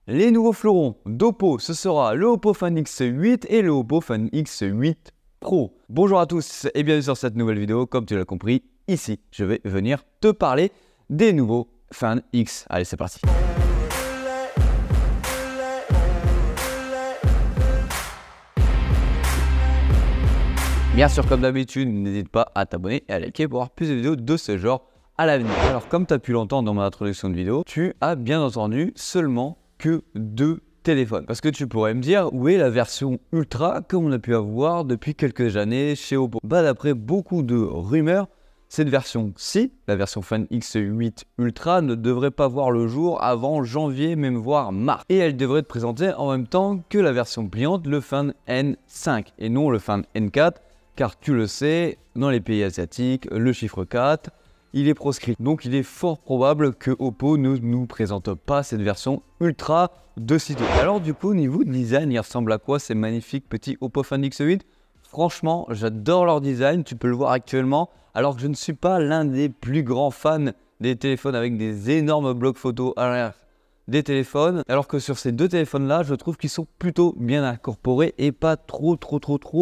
Les nouveaux fleurons d'Oppo, ce sera le Oppo Find X8 et le Oppo Find X8 Pro. Bonjour à tous et bienvenue sur cette nouvelle vidéo. Comme tu l'as compris, ici, je vais venir te parler des nouveaux Find X. Allez, c'est parti. Bien sûr, comme d'habitude, n'hésite pas à t'abonner et à liker pour avoir plus de vidéos de ce genre à l'avenir. Alors, comme tu as pu l'entendre dans mon introduction de vidéo, tu as bien entendu seulement que deux téléphones. Parce que tu pourrais me dire, où est la version Ultra comme on a pu avoir depuis quelques années chez Oppo? D'après beaucoup de rumeurs, cette version-ci, la version Find X8 Ultra, ne devrait pas voir le jour avant janvier, même voire mars. Et elle devrait être présentée en même temps que la version pliante, le Find N5, et non le Find N4. Car tu le sais, dans les pays asiatiques, le chiffre 4, il est proscrit. Donc il est fort probable que Oppo ne nous présente pas cette version Ultra de sitôt. Alors du coup, au niveau design, il ressemble à quoi ces magnifiques petits Oppo Find X8? Franchement, j'adore leur design, tu peux le voir actuellement. Alors que je ne suis pas l'un des plus grands fans des téléphones avec des énormes blocs photos à l'arrière des téléphones, alors que sur ces deux téléphones là, je trouve qu'ils sont plutôt bien incorporés et pas trop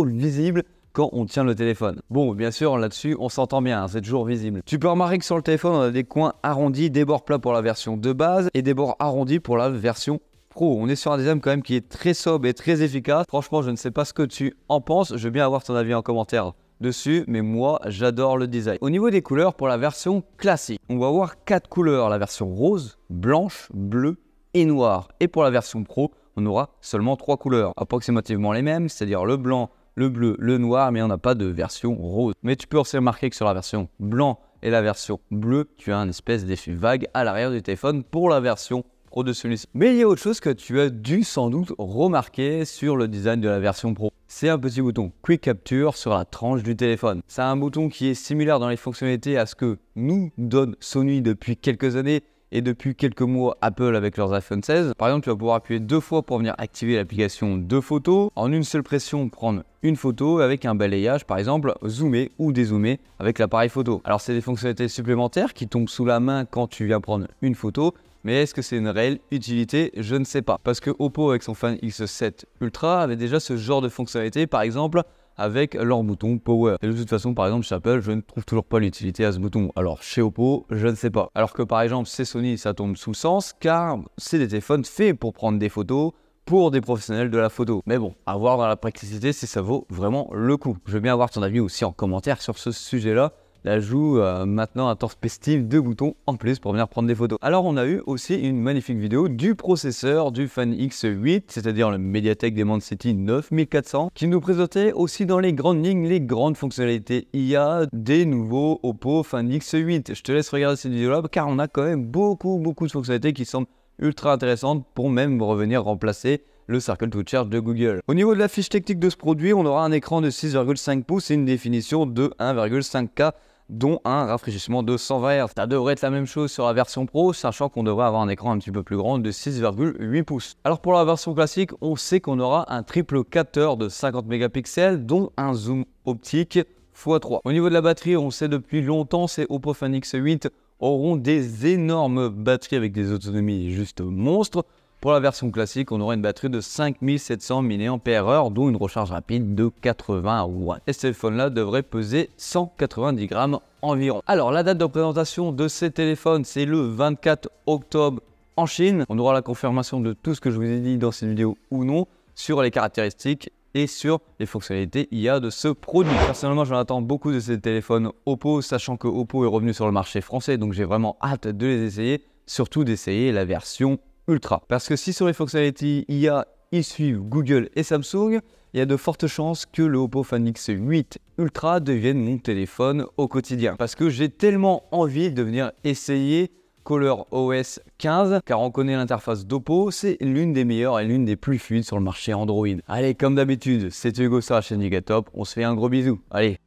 visibles quand on tient le téléphone. Bon, bien sûr, là-dessus, on s'entend bien, hein, c'est toujours visible. Tu peux remarquer que sur le téléphone, on a des coins arrondis, des bords plats pour la version de base et des bords arrondis pour la version Pro. On est sur un design quand même qui est très sobre et très efficace. Franchement, je ne sais pas ce que tu en penses, je veux bien avoir ton avis en commentaire dessus, mais moi, j'adore le design. Au niveau des couleurs, pour la version classique, on va avoir 4 couleurs, la version rose, blanche, bleue et noire. Et pour la version Pro, on aura seulement 3 couleurs, approximativement les mêmes, c'est-à-dire le blanc, le bleu, le noir, mais on n'a pas de version rose. Mais tu peux aussi remarquer que sur la version blanc et la version bleue, tu as un espèce d'effet vague à l'arrière du téléphone pour la version Pro de celui-ci. Mais il y a autre chose que tu as dû sans doute remarquer sur le design de la version Pro. C'est un petit bouton Quick Capture sur la tranche du téléphone. C'est un bouton qui est similaire dans les fonctionnalités à ce que nous donne Sony depuis quelques années et depuis quelques mois Apple avec leurs iPhone 16. Par exemple, tu vas pouvoir appuyer 2 fois pour venir activer l'application de photos. En une seule pression, prendre une photo avec un balayage, par exemple, zoomer ou dézoomer avec l'appareil photo. Alors, c'est des fonctionnalités supplémentaires qui tombent sous la main quand tu viens prendre une photo. Mais est-ce que c'est une réelle utilité? Je ne sais pas. Parce que Oppo avec son Find X7 Ultra avait déjà ce genre de fonctionnalité, par exemple, avec leur bouton Power. Et de toute façon, par exemple, chez Apple, je ne trouve toujours pas l'utilité à ce bouton. Alors, chez Oppo, je ne sais pas. Alors que, par exemple, chez Sony, ça tombe sous le sens, car c'est des téléphones faits pour prendre des photos, pour des professionnels de la photo. Mais bon, à voir dans la praticité si ça vaut vraiment le coup. Je veux bien avoir ton avis aussi en commentaire sur ce sujet-là. L'ajout maintenant un torse festif de boutons en plus pour venir prendre des photos. Alors on a eu aussi une magnifique vidéo du processeur du Find X8, c'est-à-dire le Mediatek Dimensity 9400, qui nous présentait aussi dans les grandes lignes les grandes fonctionnalités IA des nouveaux Oppo Find X8. Je te laisse regarder cette vidéo-là car on a quand même beaucoup de fonctionnalités qui semblent ultra intéressantes pour même revenir remplacer le Circle to Charge de Google. Au niveau de la fiche technique de ce produit, on aura un écran de 6,5 pouces et une définition de 1,5K, dont un rafraîchissement de 120 Hz. Ça devrait être la même chose sur la version Pro, sachant qu'on devrait avoir un écran un petit peu plus grand de 6,8 pouces. Alors pour la version classique, on sait qu'on aura un triple capteur de 50 mégapixels, dont un zoom optique x3. Au niveau de la batterie, on sait depuis longtemps, ces Oppo Find X8 auront des énormes batteries avec des autonomies juste monstres. Pour la version classique, on aura une batterie de 5700 mAh, dont une recharge rapide de 80 watts. Et ce téléphone-là devrait peser 190 grammes environ. Alors, la date de présentation de ces téléphones, c'est le 24 octobre en Chine. On aura la confirmation de tout ce que je vous ai dit dans cette vidéo ou non, sur les caractéristiques et sur les fonctionnalités IA de ce produit. Personnellement, j'en attends beaucoup de ces téléphones Oppo, sachant que Oppo est revenu sur le marché français, donc j'ai vraiment hâte de les essayer, surtout d'essayer la version Ultra. Parce que si sur les fonctionnalités IA, ils suivent Google et Samsung, il y a de fortes chances que le Oppo Find X8 Ultra devienne mon téléphone au quotidien. Parce que j'ai tellement envie de venir essayer ColorOS 15, car on connaît l'interface d'Oppo, c'est l'une des meilleures et l'une des plus fluides sur le marché Android. Allez, comme d'habitude, c'est Hugo sur la chaîne Gigatop, on se fait un gros bisou. Allez.